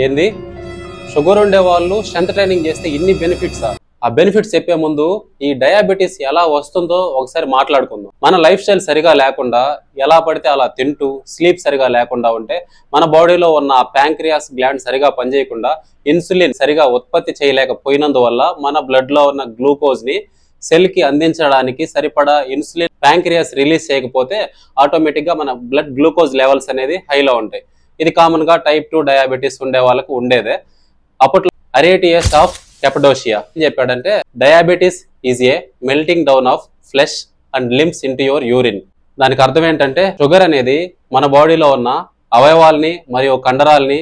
ఏంది షుగర్ ఉండే వాళ్ళు స్ట్రెంత్ ట్రైనింగ్ చేస్తే ఇన్ని బెనిఫిట్సా? ఆ బెనిఫిట్స్ చెప్పే ముందు ఈ డయాబెటీస్ ఎలా వస్తుందో ఒకసారి మాట్లాడుకుందాం. మన లైఫ్ స్టైల్ సరిగా లేకుండా ఎలా పడితే అలా తింటూ స్లీప్ సరిగా లేకుండా ఉంటే మన బాడీలో ఉన్న ఆ ప్యాంక్రియాస్ గ్లాండ్ సరిగా పనిచేయకుండా ఇన్సులిన్ సరిగా ఉత్పత్తి చేయలేకపోయినందువల్ల మన బ్లడ్ లో ఉన్న గ్లూకోజ్ ని సెల్ కి అందించడానికి సరిపడా ఇన్సులిన్ ప్యాంక్రియాస్ రిలీజ్ చేయకపోతే ఆటోమేటిక్ గా మన బ్లడ్ గ్లూకోజ్ లెవెల్స్ అనేది హైలో ఉంటాయి. ఇది కామన్ గా టైప్ 2 డయాబెటీస్ ఉండే వాళ్ళకు ఉండేదే. అప్పట్లో అరేటియస్ ఆఫ్ కెపడోషియా ఏం చెప్పాడంటే, diabetes is a melting down of flesh and limbs into your urine. దానికి అర్థం ఏంటంటే, షుగర్ అనేది మన బాడీలో ఉన్న అవయవాల్ని మరియు కండరాల్ని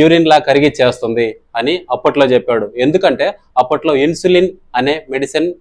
యూరిన్ లా కరిగిచ్చేస్తుంది అని అప్పట్లో చెప్పాడు. ఎందుకంటే అప్పట్లో ఇన్సులిన్ అనే మెడిసిన్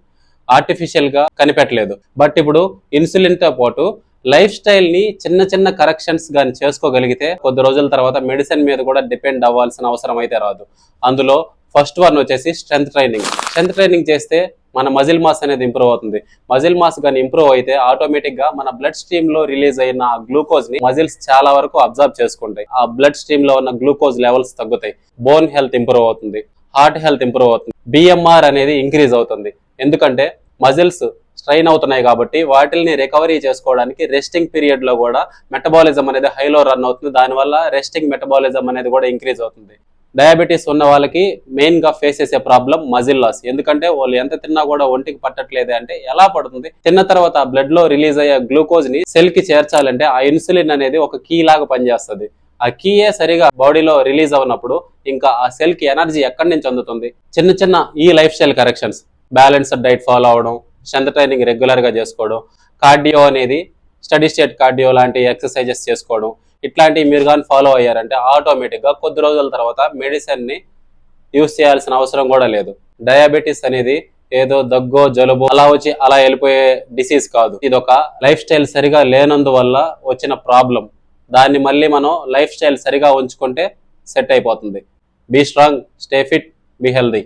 ఆర్టిఫిషియల్ గా కనిపెట్టలేదు. బట్ ఇప్పుడు ఇన్సులిన్ తో పాటు లైఫ్ స్టైల్ ని చిన్న చిన్న కరెక్షన్స్ గాని చేసుకోగలిగితే కొద్ది రోజుల తర్వాత మెడిసిన్ మీద కూడా డిపెండ్ అవ్వాల్సిన అవసరం అయితే రాదు. అందులో ఫస్ట్ వన్ వచ్చేసి స్ట్రెంత్ ట్రైనింగ్. స్ట్రెంత్ ట్రైనింగ్ చేస్తే మన మజిల్ మాస్ అనేది ఇంప్రూవ్ అవుతుంది. మజిల్ మాస్ గాని ఇంప్రూవ్ అయితే ఆటోమేటిక్ గా మన బ్లడ్ స్ట్రీమ్ లో రిలీజ్ అయిన గ్లూకోజ్ ని మజిల్స్ చాలా వరకు అబ్జర్వ్ చేసుకుంటాయి. ఆ బ్లడ్ స్ట్రీమ్ లో ఉన్న గ్లూకోజ్ లెవెల్స్ తగ్గుతాయి. బోన్ హెల్త్ ఇంప్రూవ్ అవుతుంది. హార్ట్ హెల్త్ ఇంప్రూవ్ అవుతుంది. బిఎంఆర్ అనేది ఇంక్రీజ్ అవుతుంది. ఎందుకంటే మజిల్స్ స్ట్రైన్ అవుతున్నాయి కాబట్టి వాటిల్ని రికవరీ చేసుకోవడానికి రెస్టింగ్ పీరియడ్ లో కూడా మెటబాలిజం అనేది హైలో రన్ అవుతుంది. దానివల్ల రెస్టింగ్ మెటబాలిజం అనేది కూడా ఇంక్రీజ్ అవుతుంది. డయాబెటీస్ ఉన్న వాళ్ళకి మెయిన్ గా ఫేస్ చేసే ప్రాబ్లం మజిల్ లాస్. ఎందుకంటే వాళ్ళు ఎంత తిన్నా కూడా ఒంటికి పట్టట్లేదు అంటే ఎలా పడుతుంది? తిన్న తర్వాత బ్లడ్ లో రిలీజ్ అయ్యే గ్లూకోజ్ ని సెల్ కి చేర్చాలంటే ఆ ఇన్సులిన్ అనేది ఒక కీ లాగా పనిచేస్తుంది. ఆ కీయే సరిగా బాడీలో రిలీజ్ అవునప్పుడు ఇంకా ఆ సెల్ కి ఎనర్జీ ఎక్కడి నుంచి అందుతుంది? చిన్న చిన్న ఈ life style corrections, balanced diet follow అవడం, స్ట్రెంత్ ట్రైనింగ్ రెగ్యులర్ గా చేసుకోవడం, కార్డియో అనేది స్టడీ స్టేట్ కార్డియో లాంటి ఎక్సర్సైజెస్ చేసుకోవడం, ఇట్లాంటివి మీరు కానీ ఫాలో అయ్యారంటే ఆటోమేటిక్ గా కొద్ది రోజుల తర్వాత మెడిసిన్ ని యూజ్ చేయాల్సిన అవసరం కూడా లేదు. డయాబెటీస్ అనేది ఏదో దగ్గో జలుబు అలా వచ్చి అలా వెళ్ళిపోయే డిసీజ్ కాదు. ఇది ఒక లైఫ్ స్టైల్ సరిగా లేనందువల్ల వచ్చిన ప్రాబ్లం. దాన్ని మళ్ళీ మనం లైఫ్ స్టైల్ సరిగా ఉంచుకుంటే సెట్ అయిపోతుంది. Be strong, stay fit, be healthy.